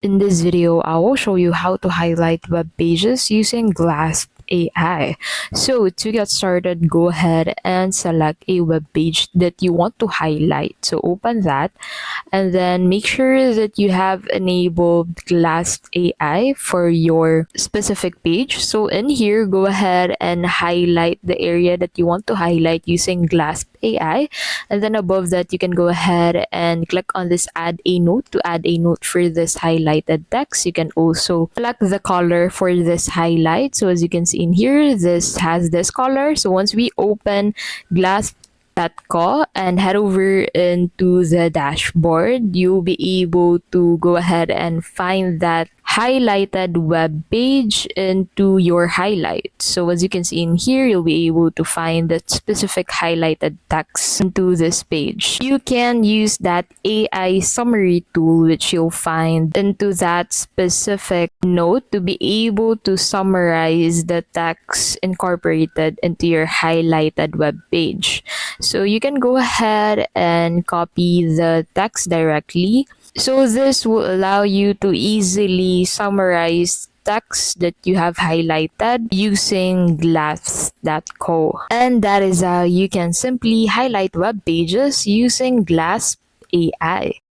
In this video, I will show you how to highlight web pages using Glasp AI. So to get started, go ahead and select a web page that you want to highlight. So open that and then make sure that you have enabled Glasp AI for your specific page. So in here, go ahead and highlight the area that you want to highlight using Glasp AI. And then above that, you can go ahead and click on this add a note to add a note for this highlighted text. You can also select the color for this highlight. So as you can see in here, this has this color. So once we open Glasp.co and head over into the dashboard, you'll be able to go ahead and find that highlighted web page into your highlights. So as you can see in here, you'll be able to find that specific highlighted text into this page. You can use that AI summary tool which you'll find into that specific note to be able to summarize the text incorporated into your highlighted web page. So you can go ahead and copy the text directly. So this will allow you to easily summarize text that you have highlighted using Glasp.co. And that is how you can simply highlight web pages using Glasp AI.